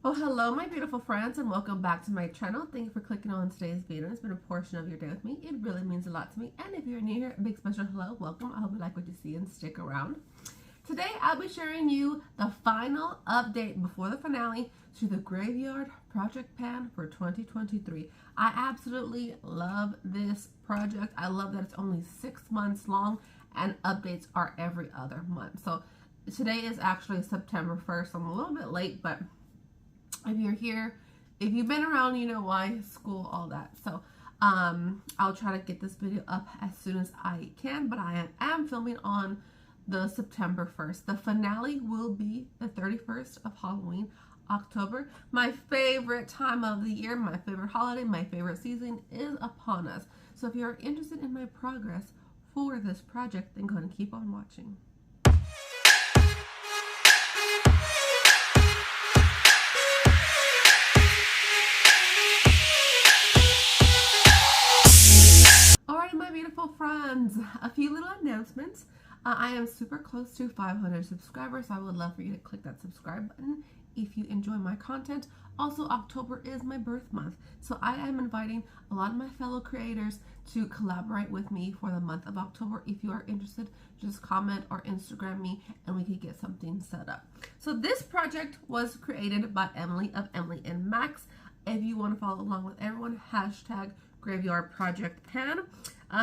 Well, hello, my beautiful friends, and welcome back to my channel. Thank you for clicking on today's video. It's been a portion of your day with me. It really means a lot to me. And if you're new here, a big special hello, welcome. I hope you like what you see and stick around. Today, I'll be sharing you the final update before the finale to the Graveyard Project Pan for 2023. I absolutely love this project. I love that it's only 6 months long and updates are every other month. So today is actually September 1st. I'm a little bit late, but if you're here, if you've been around, you know why, school, all that. So I'll try to get this video up as soon as I can, but I am filming on the September 1st. The finale will be the 31st of Halloween, October. My favorite time of the year, my favorite holiday, my favorite season is upon us. So if you're interested in my progress for this project, then go ahead and keep on watching. Friends, a few little announcements. I am super close to 500 subscribers, so I would love for you to click that subscribe button if you enjoy my content. Also, October is my birth month, so I am inviting a lot of my fellow creators to collaborate with me for the month of October. If you are interested, just comment or Instagram me and we can get something set up. So this project was created by Emily of Emily and Max. If you want to follow along with everyone, hashtag Graveyard Project Pan.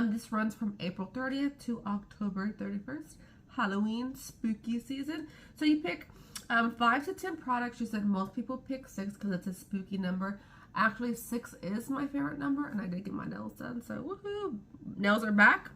This runs from April 30th to October 31st, Halloween spooky season. So you pick 5 to 10 products. You said most people pick 6 because it's a spooky number. Actually, 6 is my favorite number, and I did get my nails done, so woohoo! Nails are back.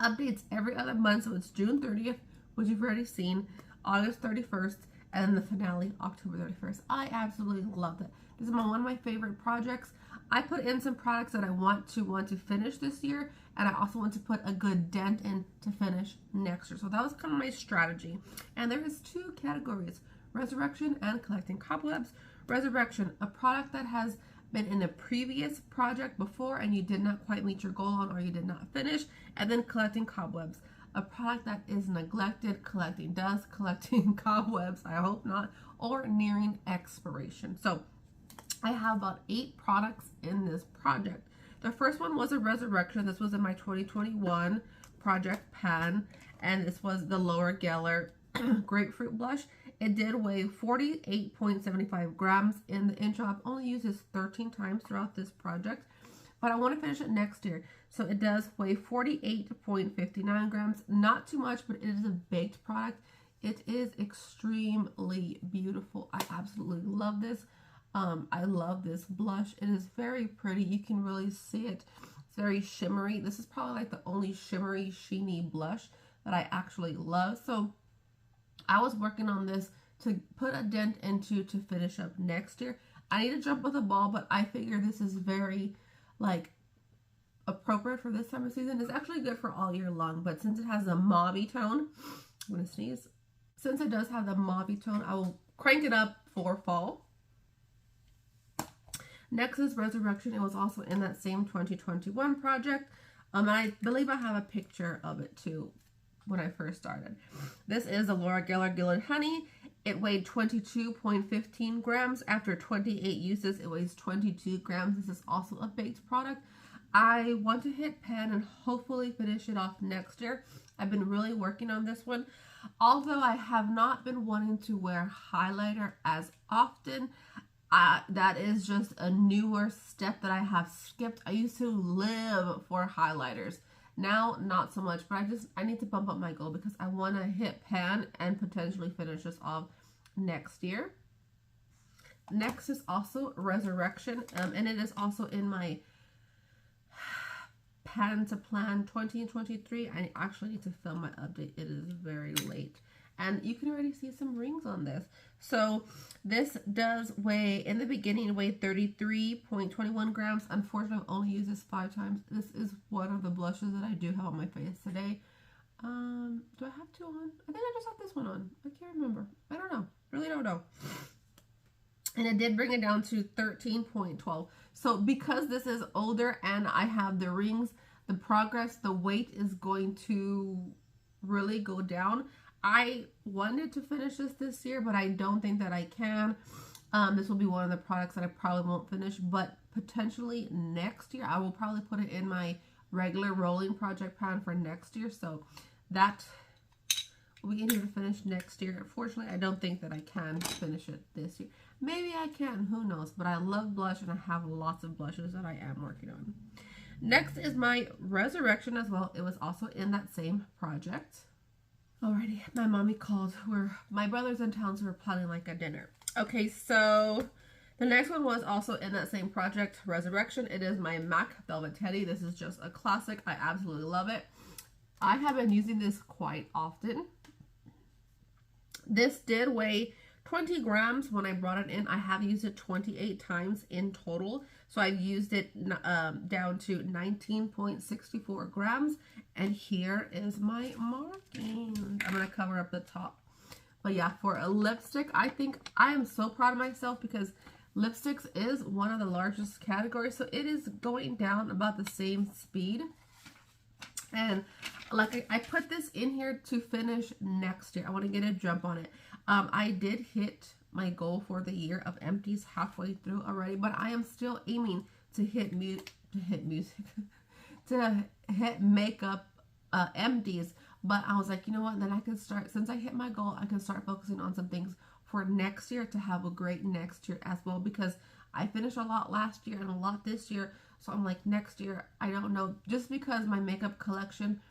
Updates every other month, so it's June 30th, which you've already seen, August 31st, and then the finale, October 31st. I absolutely love that. This is one of my favorite projects. I put in some products that I want to finish this year, and I also want to put a good dent in to finish next year. So that was kind of my strategy. And there is 2 categories, Resurrection and Collecting Cobwebs. Resurrection, a product that has been in a previous project before and you did not quite meet your goal on or you did not finish. And then Collecting Cobwebs, a product that is neglected, collecting dust, collecting cobwebs, I hope not, or nearing expiration. So I have about 8 products in this project. The first one was a Resurrection. This was in my 2021 project pan, and this was the Laura Geller grapefruit blush. It did weigh 48.75 grams in the inch. I've only used this 13 times throughout this project, but I want to finish it next year. So it does weigh 48.59 grams. Not too much, but it is a baked product. It is extremely beautiful. I absolutely love this. I love this blush. It is very pretty. You can really see it. It's very shimmery. This is probably like the only shimmery, sheeny blush that I actually love. So I was working on this to put a dent into to finish up next year. I need to jump with a ball, but I figure this is very like appropriate for this time of season. It's actually good for all year long, but since it has a mauve tone, I'm gonna sneeze. Since it does have the mauve tone, I will crank it up for fall. Next is Resurrection. It was also in that same 2021 project. And I believe I have a picture of it too when I first started. This is a Laura Geller Gilded Honey. It weighed 22.15 grams. After 28 uses, it weighs 22 grams. This is also a baked product. I want to hit pan and hopefully finish it off next year. I've been really working on this one. Although I have not been wanting to wear highlighter as often, that is just a newer step that I have skipped. I used to live for highlighters. Now, not so much, but I need to bump up my goal because I want to hit pan and potentially finish this off next year. Next is also Resurrection, and it is also in my Pan to Plan 2023. I actually need to film my update. It is very late. And you can already see some rings on this. So this does weigh, in the beginning, it weighed 33.21 grams. Unfortunately, I've only used this 5 times. This is one of the blushes that I do have on my face today. Do I have 2 on? I think I just have this one on. I can't remember. I don't know. Really don't know. And it did bring it down to 13.12. So because this is older and I have the rings, the progress, the weight is going to really go down. I wanted to finish this year, but I don't think that I can. This will be one of the products that I probably won't finish, but potentially next year I will probably put it in my regular rolling project plan for next year. So that will be in here to finish next year. Unfortunately, I don't think that I can finish it this year. Maybe I can, who knows? But I love blush and I have lots of blushes that I am working on. Next is my Resurrection as well. It was also in that same project. Alrighty, my mommy called. My brother's in town, so we're planning like a dinner. Okay, so the next one was also in that same project, Resurrection. It is my MAC Velvet Teddy. This is just a classic. I absolutely love it. I have been using this quite often. This did weigh 20 grams when I brought it in. I have used it 28 times in total. So I've used it down to 19.64 grams. And here is my marking. I'm going to cover up the top. But yeah, for a lipstick, I think I am so proud of myself because lipsticks is one of the largest categories. So it is going down about the same speed. And like I put this in here to finish next year. I want to get a jump on it. I did hit my goal for the year of empties halfway through already, but I am still aiming to hit makeup empties. But I was like, you know what? Then I can start, since I hit my goal, I can start focusing on some things for next year to have a great next year as well, because I finished a lot last year and a lot this year. So I'm like, next year, I don't know, just because my makeup collection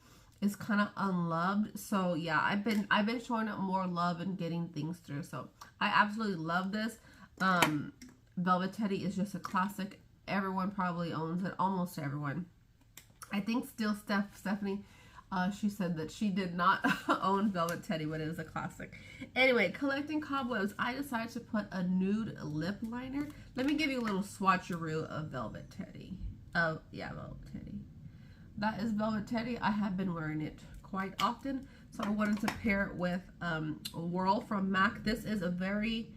is kind of unloved. So yeah, I've been showing it more love and getting things through. So I absolutely love this. Velvet Teddy is just a classic. Everyone probably owns it, almost everyone. I think still Stephanie, she said that she did not own Velvet Teddy, but it is a classic. Anyway, collecting cobwebs, I decided to put a nude lip liner. Let me give you a little swatcheroo of Velvet Teddy. Yeah, Velvet Teddy. That is Velvet Teddy. I have been wearing it quite often, so I wanted to pair it with Whirl from MAC. This is a very,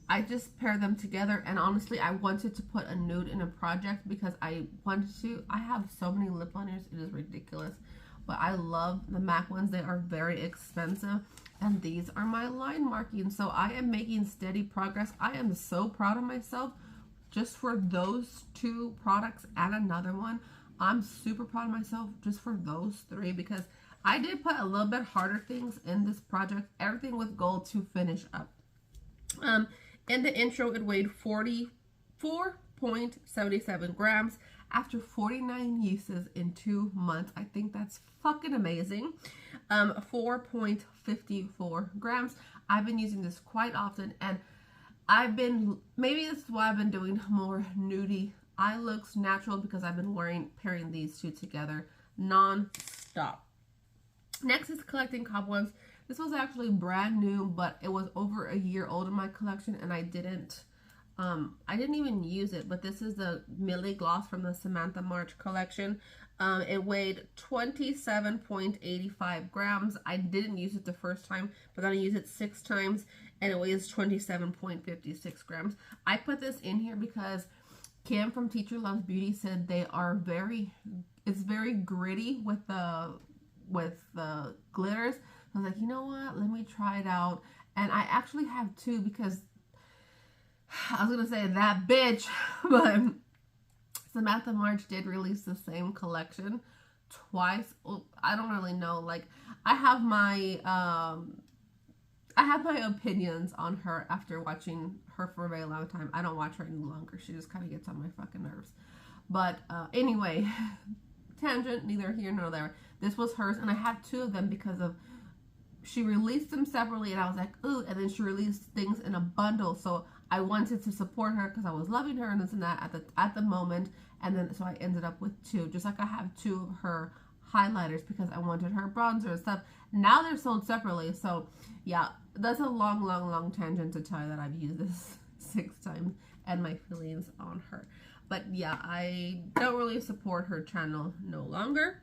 I just pair them together, and honestly, I wanted to put a nude in a project because I wanted to. I have so many lip liners, it is ridiculous, but I love the MAC ones. They are very expensive, and these are my line markings, so I am making steady progress. I am so proud of myself just for those two products and another one. I'm super proud of myself just for those three, because I did put a little bit harder things in this project, everything with goal to finish up. In the intro, it weighed 44.77 grams after 49 uses in 2 months. I think that's fucking amazing. 4.54 grams. I've been using this quite often, and maybe this is why I've been doing more nudie eye looks natural, because I've been pairing these two together non-stop. Next is collecting cobwebs. This was actually brand new, but it was over a year old in my collection, and I didn't even use it. But this is the Millie Gloss from the Samantha March collection. It weighed 27.85 grams. I didn't use it the first time, but then I used it 6 times, and it weighs 27.56 grams. I put this in here because Kim from Teacher Loves Beauty said they are it's very gritty with the glitters. I was like, you know what? Let me try it out. And I actually have 2, because I was going to say that bitch, but Samantha March did release the same collection twice. Well, I don't really know. Like, I have my opinions on her after watching her for a very long time. I don't watch her any longer. She just kind of gets on my fucking nerves. But anyway, tangent, neither here nor there. This was hers, and I have 2 of them because of, she released them separately, and I was like, ooh, and then she released things in a bundle, so I wanted to support her because I was loving her and this and that at the moment, and then so I ended up with 2, just like I have 2 of her highlighters because I wanted her bronzer and stuff. Now they're sold separately, so yeah, that's a long tangent to tell you that I've used this 6 times and my feelings on her. But yeah, I don't really support her channel no longer.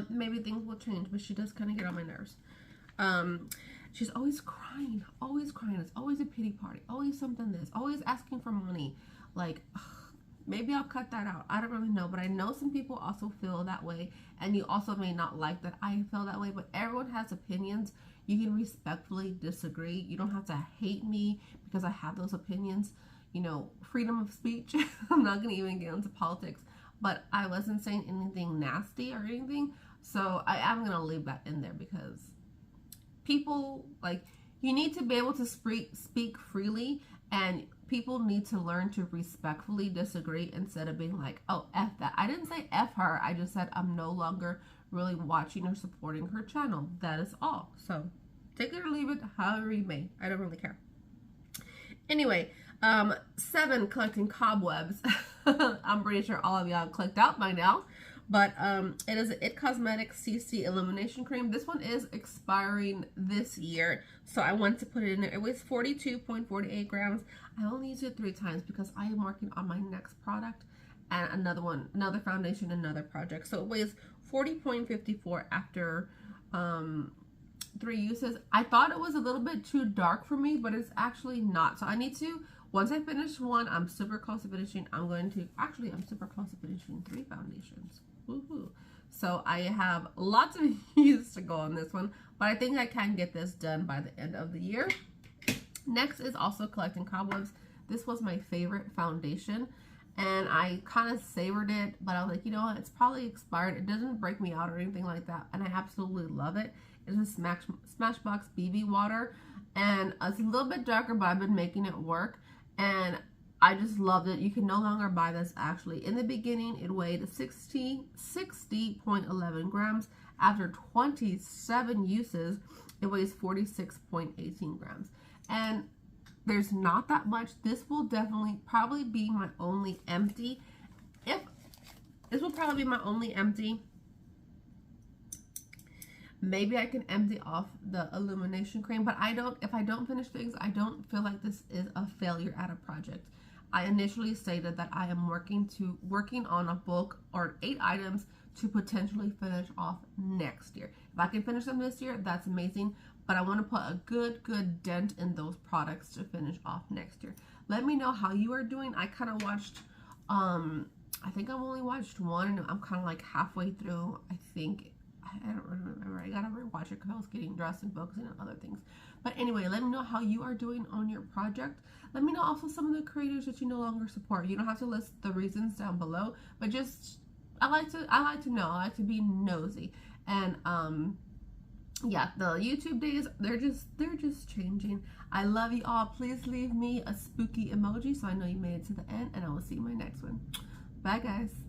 Maybe things will change, but she does kind of get on my nerves. She's always crying. It's always a pity party, always something this, always asking for money. Like, ugh, maybe I'll cut that out. I don't really know, but I know some people also feel that way, and you also may not like that I feel that way, but everyone has opinions. You can respectfully disagree. You don't have to hate me because I have those opinions. You know, freedom of speech. I'm not going to even get into politics, but I wasn't saying anything nasty or anything. So I am going to leave that in there because people, like, you need to be able to speak freely, and people need to learn to respectfully disagree instead of being like, oh, F that. I didn't say F her. I just said I'm no longer really watching or supporting her channel. That is all. So take it or leave it however you may. I don't really care. Anyway, 7, collecting cobwebs. I'm pretty sure all of y'all clicked out by now. But it is an It Cosmetics CC Illumination Cream. This one is expiring this year, so I wanted to put it in there. It weighs 42.48 grams. I only used it 3 times because I am working on my next product and another foundation, another project. So it weighs 40.54 after 3 uses. I thought it was a little bit too dark for me, but it's actually not. So I need to, once I finish one, I'm super close to finishing. I'm super close to finishing 3 foundations. Woohoo. So I have lots of use to go on this one, but I think I can get this done by the end of the year. Next is also collecting cobwebs. This was my favorite foundation, and I kind of savored it, but I was like, you know what, it's probably expired. It doesn't break me out or anything like that, and I absolutely love it. It's a Smashbox BB water, and it's a little bit darker, but I've been making it work, and I just loved it. You can no longer buy this actually. In the beginning, it weighed 60.11 grams. After 27 uses, it weighs 46.18 grams. And there's not that much. This will definitely probably be my only empty. This will probably be my only empty. Maybe I can empty off the illumination cream, but if I don't finish things, I don't feel like this is a failure at a project. I initially stated that I am working on a bulk or 8 items to potentially finish off next year. If I can finish them this year, that's amazing, but I want to put a good dent in those products to finish off next year. Let me know how you are doing. I kind of watched, I think I've only watched one, and I'm kind of like halfway through. I don't remember. I gotta rewatch it because I was getting dressed and focusing on other things. But anyway, let me know how you are doing on your project. Let me know also some of the creators that you no longer support. You don't have to list the reasons down below, but just I like to know. I like to be nosy. And yeah, the YouTube days, they're just changing. I love you all. Please leave me a spooky emoji so I know you made it to the end, and I will see you in my next one. Bye guys.